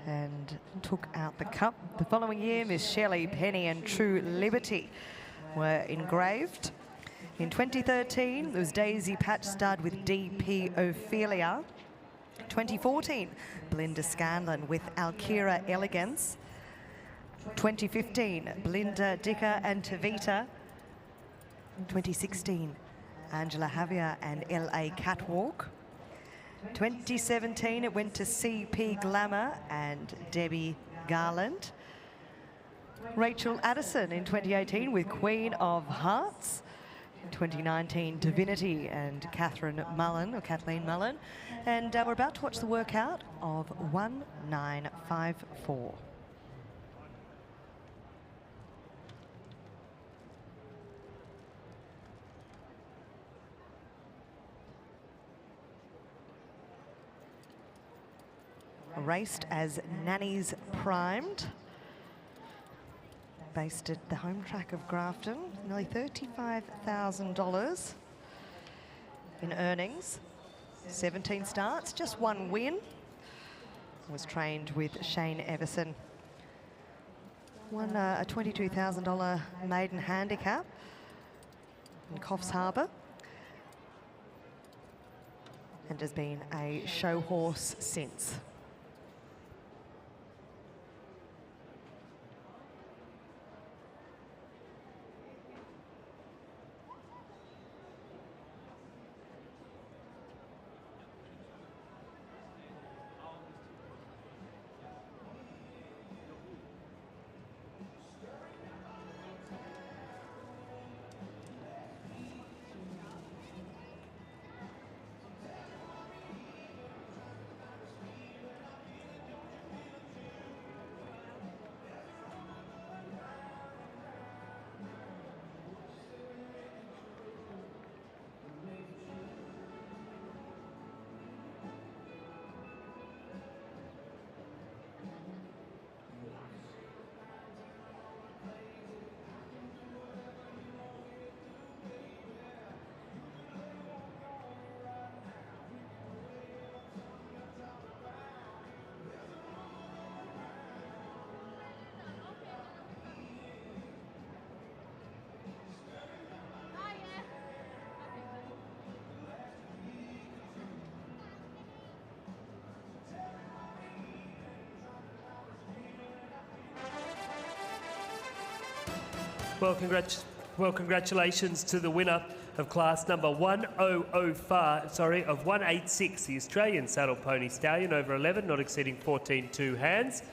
and took out the cup. The following year, Miss Shelley Penny and True Liberty were engraved. In 2013, there was Daisy Patch Stud with DP Ophelia. 2014, Belinda Scanlon with Alkira Elegance. 2015, Belinda Dicker and Tavita. 2016, Angela Javier and LA Catwalk. 2017, it went to CP Glamour and Debbie Garland. Rachel Addison in 2018 with Queen of Hearts. 2019, Divinity and Kathleen Mullen. And we're about to watch the workout of 1954. raced as Nannies Primed. Based at the home track of Grafton, nearly $35,000 in earnings. 17 starts, just one win. Was trained with Shane Everson. Won a $22,000 maiden handicap in Coffs Harbour. And has been a show horse since. Well, congratulations to the winner of class number 1005, of 186, the Australian Saddle Pony Stallion over 11, not exceeding 14 two hands.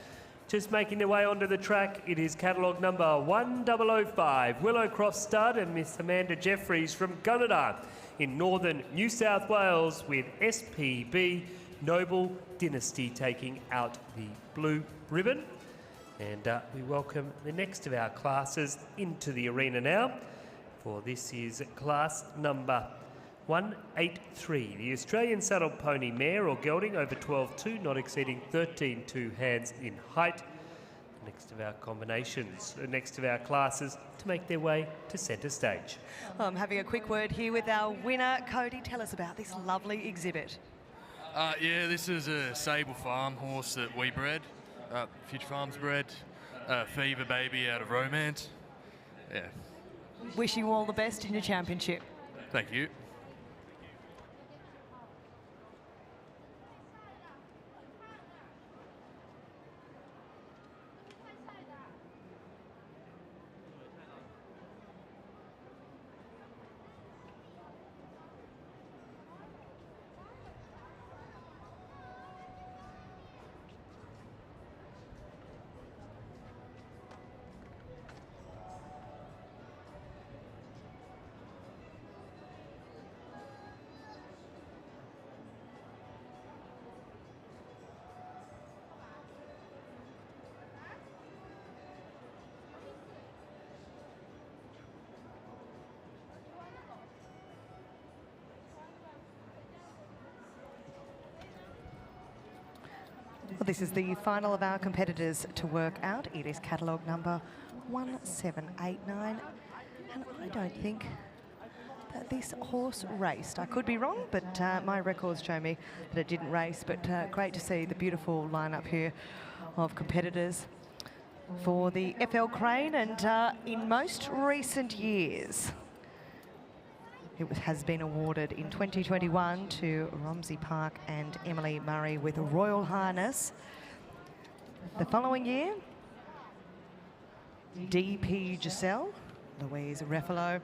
Just making their way onto the track, it is catalogue number 1005, Willow Cross Stud and Miss Amanda Jeffries from Gunnedah in northern New South Wales, with SPB Noble Dynasty taking out the blue ribbon. And we welcome the next of our classes into the arena now. For this is class number 183, the Australian Saddle Pony Mare or Gelding over 12.2, not exceeding 13.2 hands in height. Next of our combinations, next of our classes to make their way to centre stage. I'm having a quick word here with our winner. Cody, tell us about this lovely exhibit. Yeah, this is a Sable Farm horse that we bred. Future Farms bred. Fever Baby out of Romance. Yeah. Wish you all the best in your championship. Thank you. Well, this is the final of our competitors to work out. It is catalogue number 1789. And I don't think that this horse raced. I could be wrong, but my records show me that it didn't race. But great to see the beautiful lineup here of competitors for the FL Crane. And in most recent years, it has been awarded in 2021 to Romsey Park and Emily Murray with a Royal Harness. The following year, DP Giselle, Louise Refalo.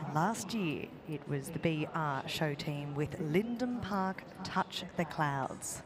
And last year, it was the BR show team with Lyndon Park Touch the Clouds.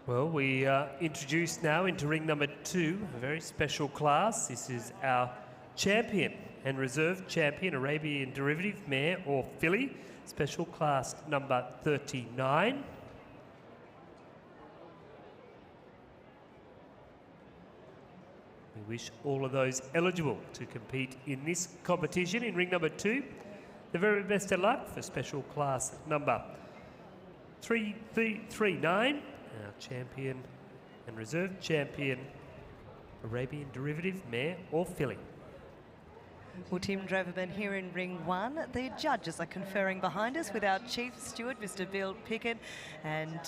Well, we introduce now into ring number 2, a very special class. This is our champion and reserve champion, Arabian derivative, mare or filly, special class number 39. We wish all of those eligible to compete in this competition in ring number 2 the very best of luck for special class number 339. Our champion and reserve champion, Arabian derivative, mare or filly. Well, Tim Dreverman here in ring 1. The judges are conferring behind us with our chief steward, Mr. Bill Pickett, and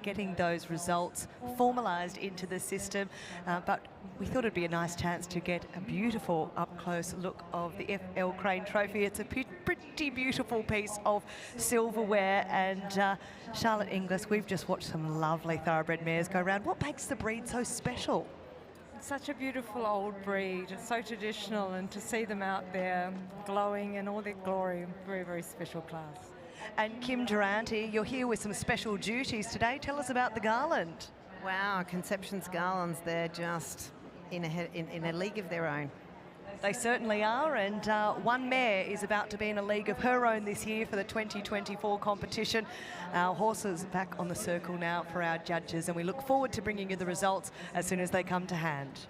getting those results formalised into the system. But we thought it'd be a nice chance to get a beautiful up-close look of the FL Crane Trophy. It's a pretty beautiful piece of silverware. And Charlotte Inglis, we've just watched some lovely thoroughbred mares go around. What makes the breed so special? It's such a beautiful old breed. It's so traditional, and to see them out there glowing in all their glory, very, very special class. And Kim Durante, you're here with some special duties today. Tell us about the garland. Wow, Conception's garlands, they're just in a league of their own. They certainly are, and one mare is about to be in a league of her own this year for the 2024 competition. Our horses back on the circle now for our judges, and we look forward to bringing you the results as soon as they come to hand.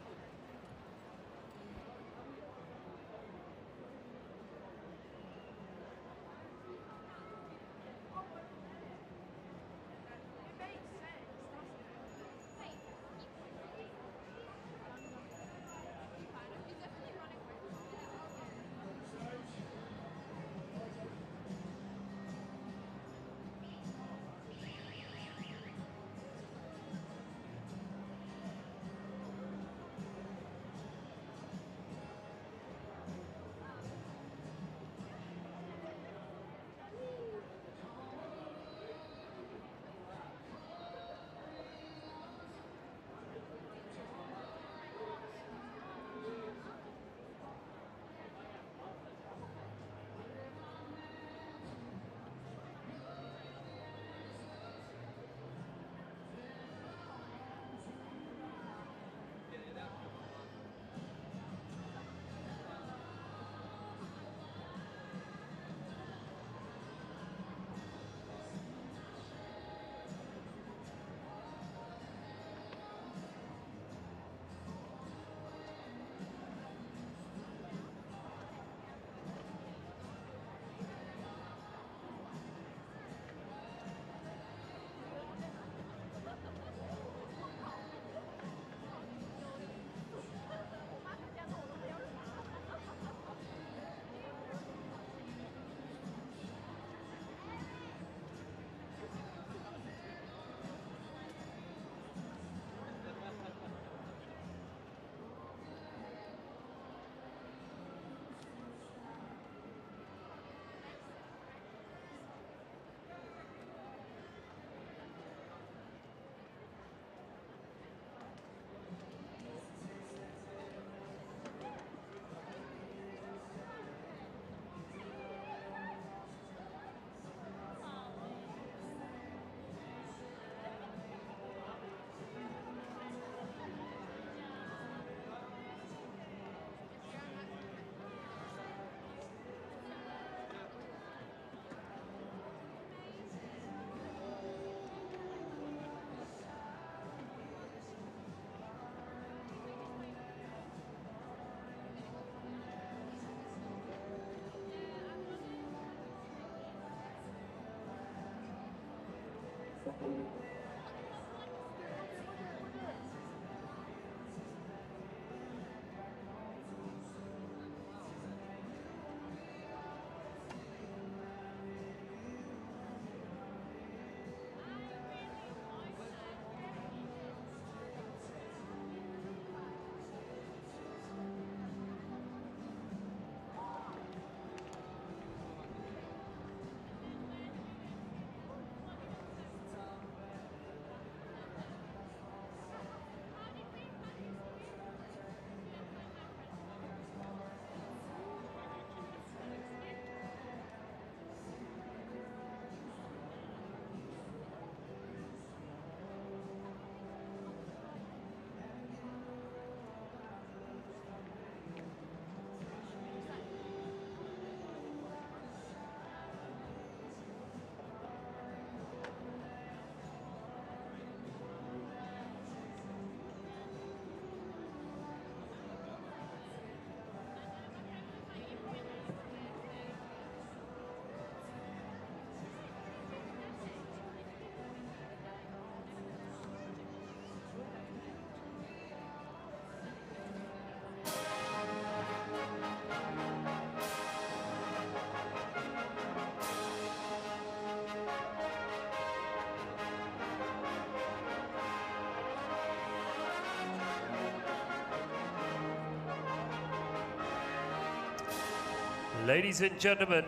Ladies and gentlemen,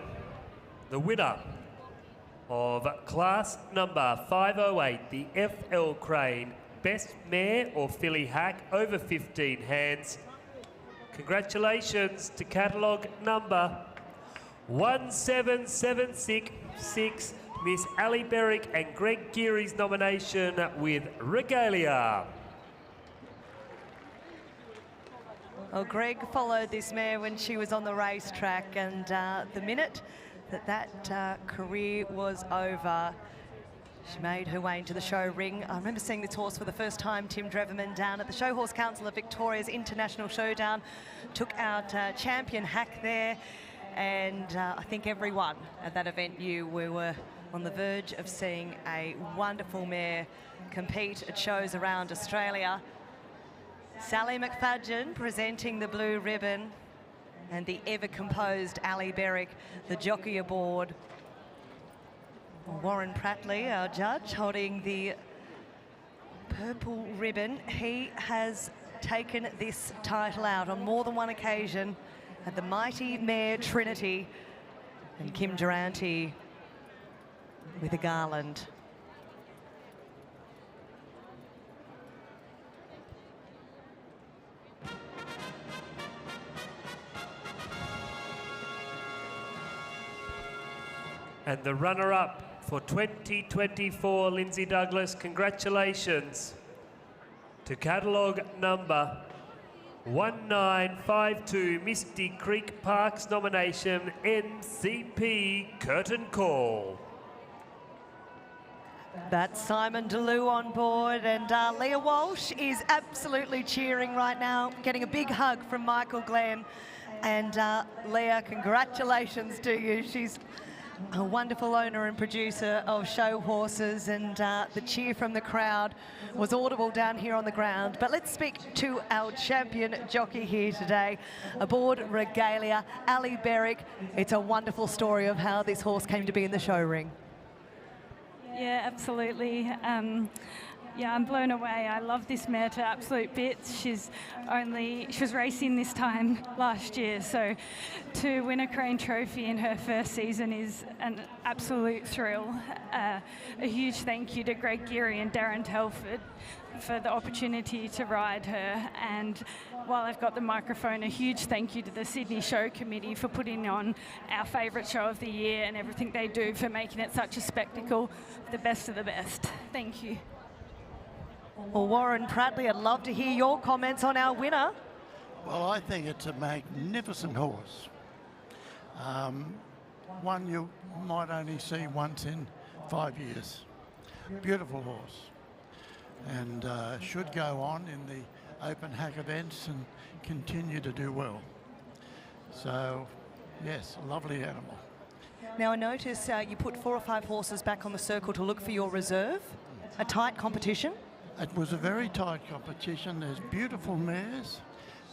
the winner of class number 508, the FL Crane Best Mare or Filly Hack over 15 hands. Congratulations to catalogue number 17766, Miss Ali Berwick and Greg Geary's nomination with Regalia. Well, Greg followed this mare when she was on the racetrack, and the minute that career was over, she made her way into the show ring. I remember seeing this horse for the first time, Tim Dreverman, down at the Show Horse Council of Victoria's International Showdown. Took out champion Hack there, and I think everyone at that event knew we were on the verge of seeing a wonderful mare compete at shows around Australia. Sally McFadden presenting the blue ribbon, and the ever-composed Ali Berwick, the jockey aboard. Warren Prattley, our judge, holding the purple ribbon. He has taken this title out on more than one occasion at the mighty Mare Trinity, and Kim Durante with a garland. And the runner-up for 2024, Lindsay Douglas, congratulations to catalogue number 1952, Misty Creek Park's nomination, MCP Curtain Call. That's Simon DeLue on board, and Leah Walsh is absolutely cheering right now, getting a big hug from Michael Glenn. And Leah, congratulations to you. She's a wonderful owner and producer of show horses, and the cheer from the crowd was audible down here on the ground. But let's speak to our champion jockey here today, aboard Regalia, Ali Berwick. It's a wonderful story of how this horse came to be in the show ring. Yeah, absolutely. Yeah, I'm blown away. I love this mare to absolute bits. She was racing this time last year, so to win a Crane Trophy in her first season is an absolute thrill. A huge thank you to Greg Geary and Darren Telford for the opportunity to ride her. And while I've got the microphone, a huge thank you to the Sydney Show Committee for putting on our favourite show of the year and everything they do for making it such a spectacle, the best of the best. Thank you. Well, Warren Prattley, I'd love to hear your comments on our winner. Well, I think it's a magnificent horse. One you might only see once in 5 years. Beautiful horse. And should go on in the open hack events and continue to do well. So, yes, lovely animal. Now, I notice you put 4 or 5 horses back on the circle to look for your reserve. A tight competition. It was a very tight competition. There's beautiful mares.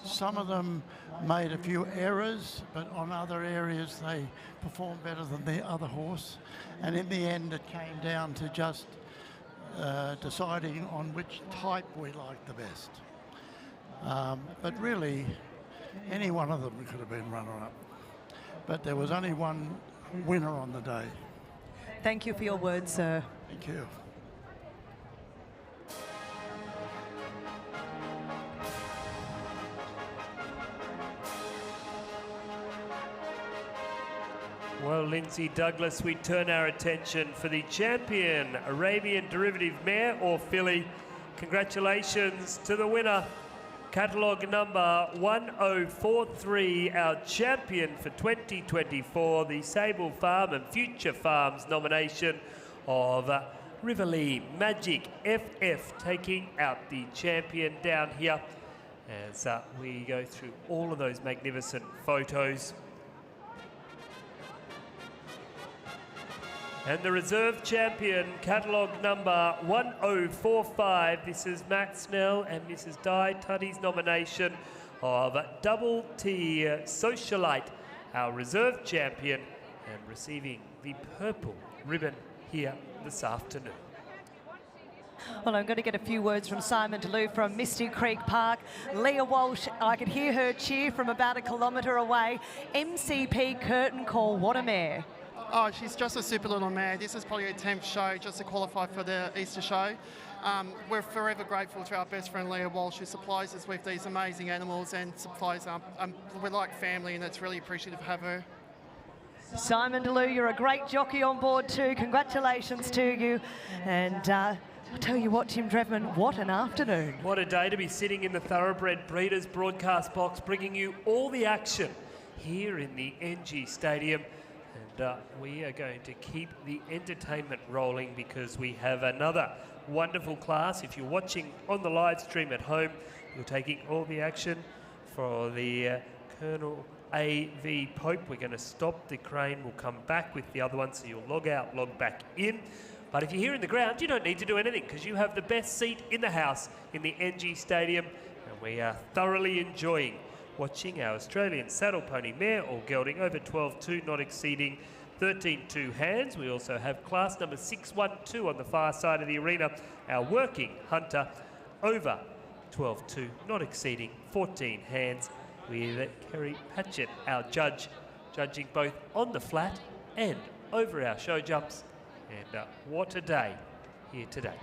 Some of them made a few errors, but on other areas they performed better than the other horse. And in the end, it came down to just deciding on which type we liked the best. But really, any one of them could have been runner-up. But there was only one winner on the day. Thank you for your words, sir. Thank you. Well, Lindsay Douglas, we turn our attention for the champion Arabian Derivative Mare or Filly. Congratulations to the winner, catalogue number 1043, our champion for 2024, the Sable Farm and Future Farms nomination of Riverlea Magic FF, taking out the champion down here as we go through all of those magnificent photos. And the reserve champion, catalogue number 1045. This is Matt Snell and Mrs. Di Tuddy's nomination of Double T Socialite, our reserve champion, and receiving the purple ribbon here this afternoon. Well, I'm going to get a few words from Simon DeLue from Misty Creek Park. Leah Walsh, I could hear her cheer from about a kilometre away. MCP curtain call, what a mare. Oh, she's just a super little mare. This is probably her 10th show just to qualify for the Easter show. We're forever grateful to our best friend Leah Walsh, who supplies us with these amazing animals and supplies, we're like family, and it's really appreciative to have her. Simon DeLue, you're a great jockey on board too. Congratulations to you. And I'll tell you what, Tim Drevman, what an afternoon. What a day to be sitting in the Thoroughbred Breeders broadcast box, bringing you all the action here in the NG Stadium. And we are going to keep the entertainment rolling because we have another wonderful class. If you're watching on the live stream at home, you're taking all the action for the Colonel A.V. Pope. We're going to stop the crane. We'll come back with the other one, so you'll log out, log back in. But if you're here in the ground, you don't need to do anything because you have the best seat in the house in the NG Stadium, and we are thoroughly enjoying watching our Australian saddle pony mare or gelding over 12.2, not exceeding 13.2 hands. We also have class number 612 on the far side of the arena, our working hunter over 12.2, not exceeding 14 hands, with Kerry Patchett, our judge, judging both on the flat and over our show jumps. And what a day here today.